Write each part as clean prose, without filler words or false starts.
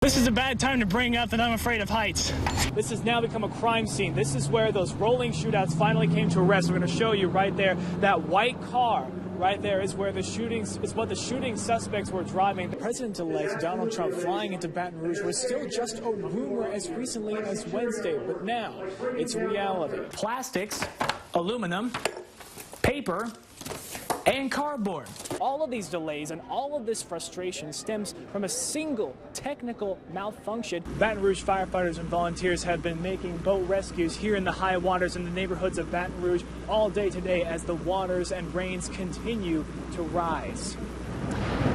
This is a bad time to bring up that I'm afraid of heights. This has now become a crime scene. This is where those rolling shootouts finally came to a rest. We're going to show you right there. That white car right there is where the shootings, is what the shooting suspects were driving. President-elect Donald Trump flying into Baton Rouge was still just a rumor as recently as Wednesday, but now it's reality. Plastics, aluminum, paper, and cardboard. All of these delays and all of this frustration stems from a single technical malfunction. Baton Rouge firefighters and volunteers have been making boat rescues here in the high waters in the neighborhoods of Baton Rouge all day today as the waters and rains continue to rise.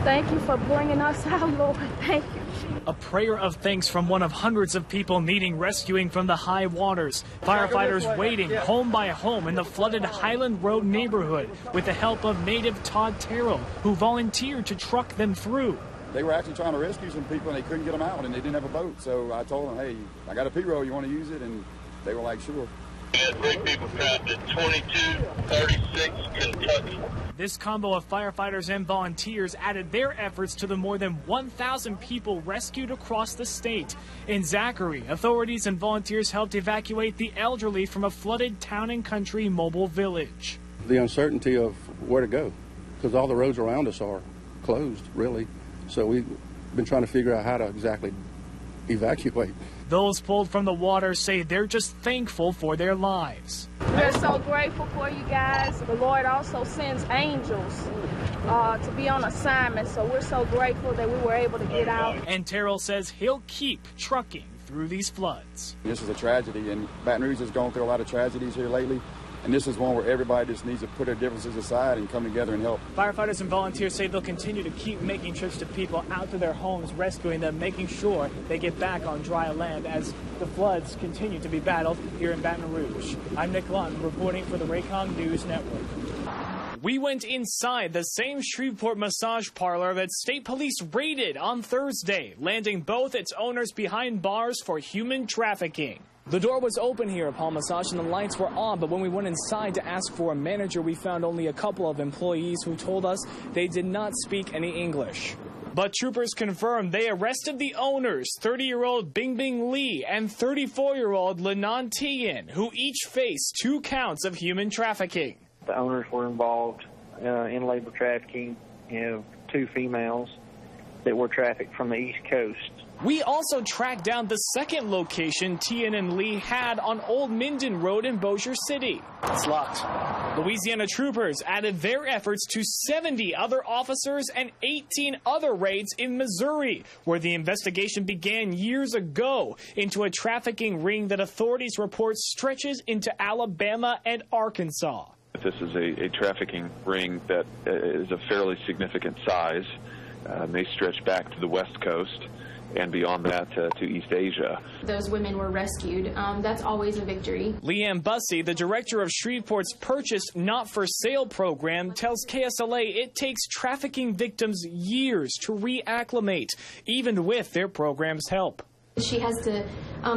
Thank you for bringing us out, Lord. Thank you. A prayer of thanks from one of hundreds of people needing rescuing from the high waters. Firefighters waiting home by home in the flooded Highland Road neighborhood with the help of native Todd Terrell, who volunteered to truck them through. They were actually trying to rescue some people and they couldn't get them out and they didn't have a boat. So I told them, hey, I got a P-roll, you want to use it? And they were like, sure. We had 3 people trapped at 2236 Kentucky. This combo of firefighters and volunteers added their efforts to the more than 1,000 people rescued across the state. In Zachary, authorities and volunteers helped evacuate the elderly from a flooded town and country mobile village. The uncertainty of where to go, because all the roads around us are closed, really. So we've been trying to figure out how to exactly evacuate. Those pulled from the water say they're just thankful for their lives. We're so grateful for you guys. The Lord also sends angels to be on assignment, so we're so grateful that we were able to get out. And Terrell says he'll keep trucking through these floods. This is a tragedy, and Baton Rouge has gone through a lot of tragedies here lately. And this is one where everybody just needs to put their differences aside and come together and help. Firefighters and volunteers say they'll continue to keep making trips to people out to their homes, rescuing them, making sure they get back on dry land as the floods continue to be battled here in Baton Rouge. I'm Nick Lund reporting for the Raycom News Network. We went inside the same Shreveport massage parlor that state police raided on Thursday, landing both its owners behind bars for human trafficking. The door was open here at Palm Massage and the lights were on, but when we went inside to ask for a manager, we found only a couple of employees who told us they did not speak any English. But troopers confirmed they arrested the owners, 30-year-old Bing Bing Lee and 34-year-old Lenon Tian, who each faced 2 counts of human trafficking. The owners were involved in labor trafficking. You have 2 females that were trafficked from the East Coast. We also tracked down the second location Tian and Lee had on Old Minden Road in Bossier City. It's locked. Louisiana troopers added their efforts to 70 other officers and 18 other raids in Missouri, where the investigation began years ago into a trafficking ring that authorities report stretches into Alabama and Arkansas. This is a trafficking ring that is of fairly significant size, may stretch back to the West Coast and beyond that to East Asia. Those women were rescued. That's always a victory. Leanne Bussey, the director of Shreveport's Purchase Not for Sale program, tells KSLA it takes trafficking victims years to reacclimate, even with their program's help. She has to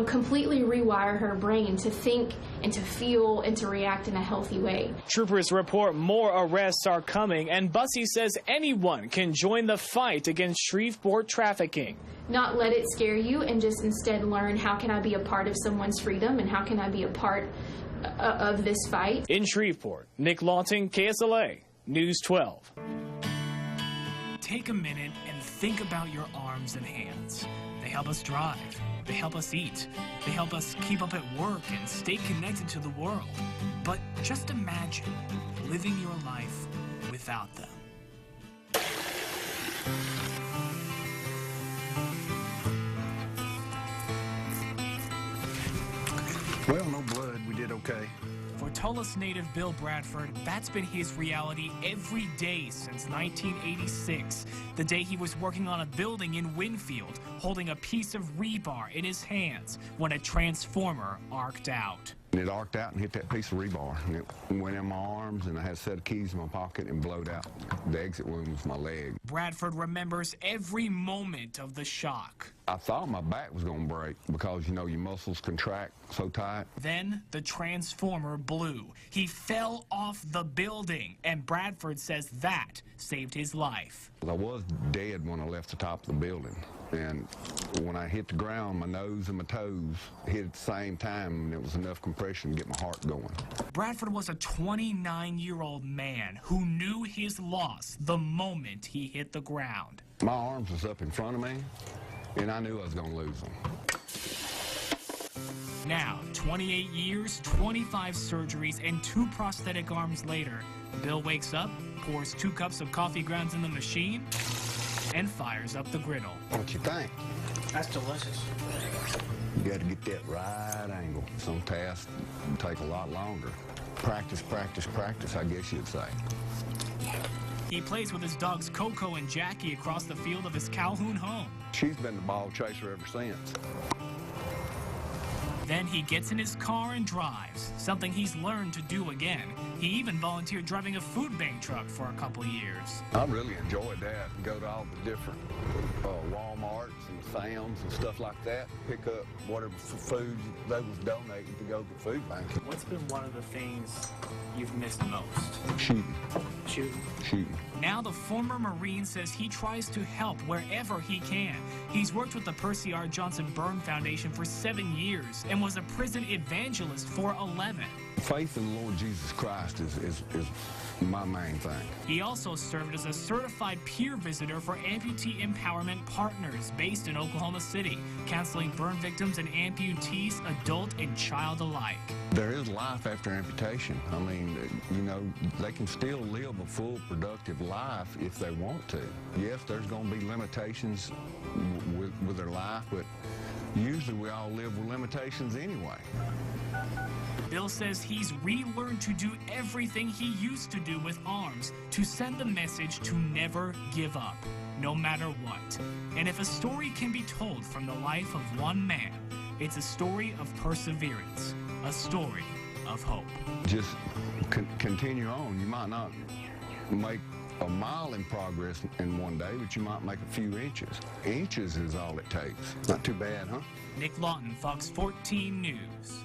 completely rewire her brain to think and to feel and to react in a healthy way. Troopers report more arrests are coming, and Bussey says anyone can join the fight against Shreveport trafficking. Not let it scare you and just instead learn, how can I be a part of someone's freedom and how can I be a part of this fight? In Shreveport, Nick Lawton, KSLA, News 12. Take a minute and think about your arms and hands. They help us drive, they help us eat, they help us keep up at work and stay connected to the world. But just imagine living your life without them. Well, no blood. We did okay. For Tullis native Bill Bradford, that's been his reality every day since 1986, the day he was working on a building in Winfield, holding a piece of rebar in his hands when a transformer arced out. And it arced out and hit that piece of rebar. And it went in my arms, and I had a set of keys in my pocket and blowed out. The exit wound was my leg. Bradford remembers every moment of the shock. I thought my back was going to break because, you know, your muscles contract so tight. Then the transformer blew. He fell off the building, and Bradford says that saved his life. I was dead when I left the top of the building. And when I hit the ground, my nose and my toes hit at the same time, and it was enough compression to get my heart going. Bradford was a 29-year-old man who knew his loss the moment he hit the ground. My arms was up in front of me, and I knew I was going to lose them. Now, 28 years, 25 surgeries, and 2 prosthetic arms later, Bill wakes up, pours 2 cups of coffee grounds in the machine, and fires up the griddle. What you think? That's delicious. You got to get that right angle. Some tasks take a lot longer. Practice, practice, practice, I guess you'd say. He plays with his dogs Coco and Jackie across the field of his Calhoun home. She's been the ball chaser ever since. Then he gets in his car and drives, something he's learned to do again. He even volunteered driving a food bank truck for a couple years. I really enjoyed that. Go to all the different Walmarts and Sam's and stuff like that. Pick up whatever food they was donating to go to the food bank. What's been one of the things you've missed most? Shooting. Shooting. Now the former Marine says he tries to help wherever he can. He's worked with the Percy R. Johnson Burn Foundation for 7 years and was a prison evangelist for 11. Faith in the Lord Jesus Christ is my main thing. He also served as a certified peer visitor for Amputee Empowerment Partners based in Oklahoma City, counseling burn victims and amputees, adult and child alike. There is life after amputation. I mean, you know, they can still live a full, productive life if they want to. Yes, there's going to be limitations with their life, but usually we all live with limitations anyway. Bill says he's relearned to do everything he used to do with arms to send the message to never give up, no matter what. And if a story can be told from the life of one man, it's a story of perseverance, a story of hope. Just continue on. You might not make a mile in progress in one day, but you might make a few inches. Inches is all it takes. Not too bad, huh? Nick Lawton, Fox 14 News.